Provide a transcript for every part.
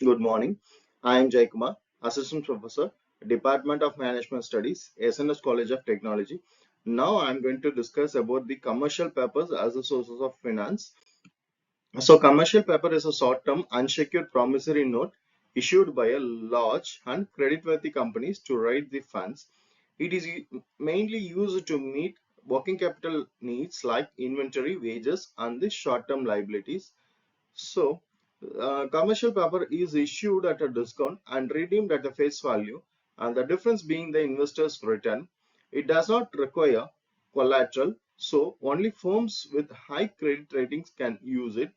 Good morning. I am Jai Kumar, Assistant Professor, Department of Management Studies, SNS College of Technology. Now I am going to discuss about the commercial papers as a sources of finance. So, commercial paper is a short-term unsecured promissory note issued by a large and creditworthy companies to raise the funds. It is mainly used to meet working capital needs like inventory, wages, and the short-term liabilities. So, commercial paper is issued at a discount and redeemed at the face value, and the difference being the investor's return. It does not require collateral, so only firms with high credit ratings can use it.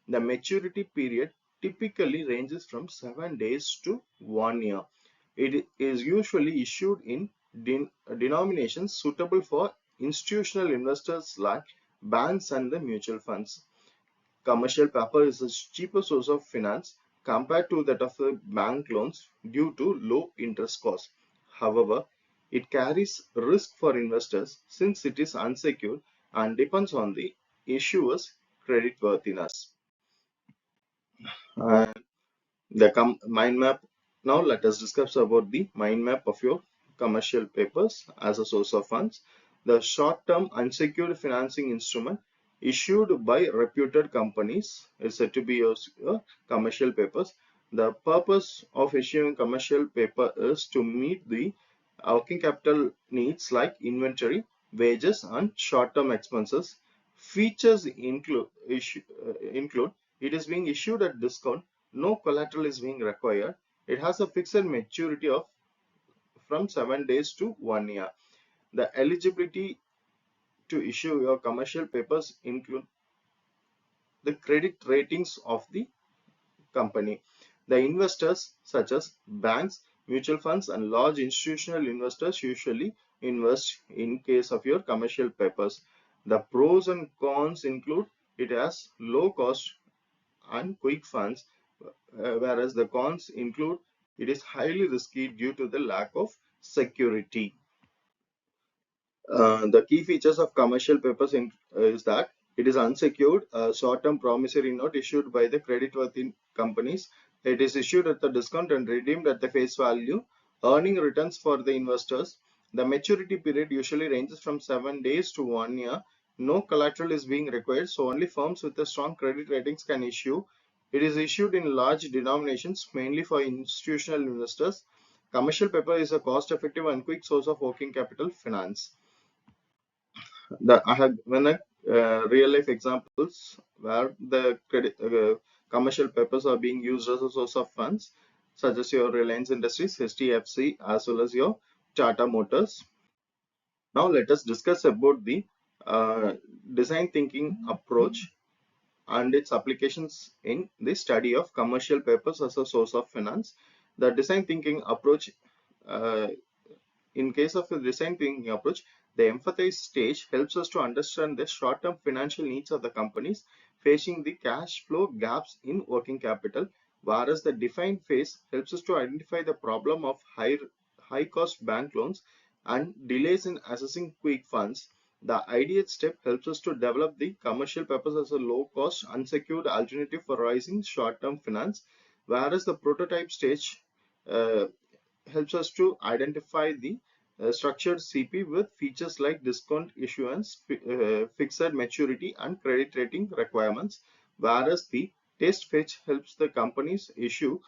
The maturity period typically ranges from 7 days to 1 year. It is usually issued in denominations suitable for institutional investors like banks and the mutual funds. Commercial paper is a cheaper source of finance compared to that of bank loans due to low interest costs. However, it carries risk for investors since it is unsecured and depends on the issuer's creditworthiness. And the mind map. Now let us discuss about the mind map of your commercial papers as a source of funds. The short-term unsecured financing instrument issued by reputed companies is said to be your commercial papers. The purpose of issuing commercial paper is to meet the working capital needs like inventory, wages, and short-term expenses. Features include it is being issued at discount, no collateral is being required. It has a fixed maturity of from 7 days to 1 year. The eligibility to issue your commercial papers include the credit ratings of the company. The investors, such as banks, mutual funds, and large institutional investors, usually invest in case of your commercial papers. The pros and cons include it has low cost and quick funds, whereas the cons include it is highly risky due to the lack of security. The key features of commercial papers is that it is unsecured, a short-term promissory note issued by the creditworthy companies. It is issued at the discount and redeemed at the face value, earning returns for the investors. The maturity period usually ranges from 7 days to 1 year. No collateral is being required, so only firms with a strong credit ratings can issue. It is issued in large denominations, mainly for institutional investors. Commercial paper is a cost-effective and quick source of working capital finance. I have when I real life examples where the commercial papers are being used as a source of funds, such as your Reliance Industries, HDFC, as well as your Tata Motors. Now let us discuss about the uh, design thinking approach and its applications in the study of commercial papers as a source of finance. The design thinking approach uh, in case of the design thinking approach, the empathize stage helps us to understand the short-term financial needs of the companies facing the cash flow gaps in working capital, whereas the define phase helps us to identify the problem of high cost bank loans and delays in accessing quick funds. The ideate step helps us to develop the commercial papers as a low cost unsecured alternative for raising short-term finance, whereas the prototype stage uh, helps us to identify the structured CP with features like discount issuance, fixed maturity, and credit rating requirements, whereas the test phase helps the companies issue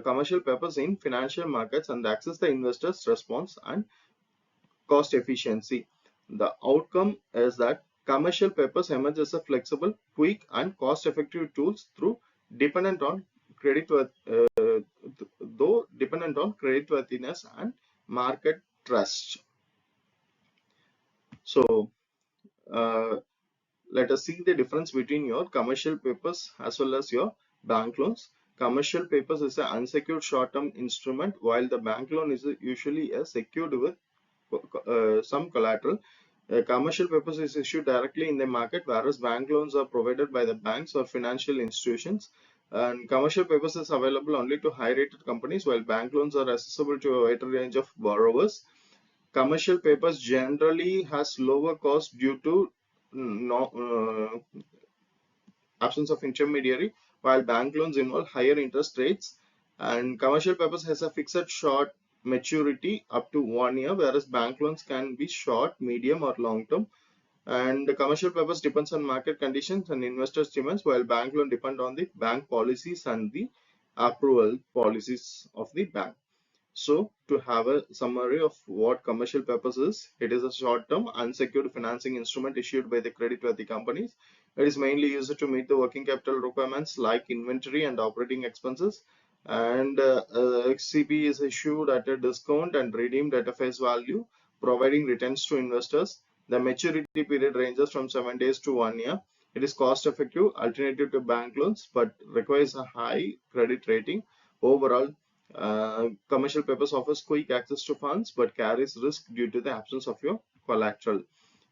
commercial papers in financial markets and access the investors' response and cost efficiency. The outcome is that commercial papers emerge as a flexible, quick, and cost-effective tools through dependent on credit though dependent on creditworthiness and market trust. So uh, let us see the difference between your commercial papers as well as your bank loans. Commercial papers is an unsecured short-term instrument, while the bank loan is usually a secured with some collateral. Commercial papers is issued directly in the market, whereas bank loans are provided by the banks or financial institutions. And commercial papers is available only to high-rated companies, while bank loans are accessible to a wider range of borrowers. Commercial papers generally has lower cost due to absence of intermediary, while bank loans involve higher interest rates. And commercial papers has a fixed short maturity up to 1 year, whereas bank loans can be short, medium, or long term. And the commercial papers depends on market conditions and investors' demands, while bank loan depend on the bank policies and the approval policies of the bank. So, to have a summary of what commercial papers is, it is a short-term unsecured financing instrument issued by the creditworthy companies. It is mainly used to meet the working capital requirements like inventory and operating expenses. And XCP is issued at a discount and redeemed at a face value, providing returns to investors. The maturity period ranges from 7 days to 1 year. It is cost-effective alternative to bank loans, but requires a high credit rating. Overall, commercial papers offers quick access to funds but carries risk due to the absence of your collateral.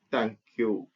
Thank you.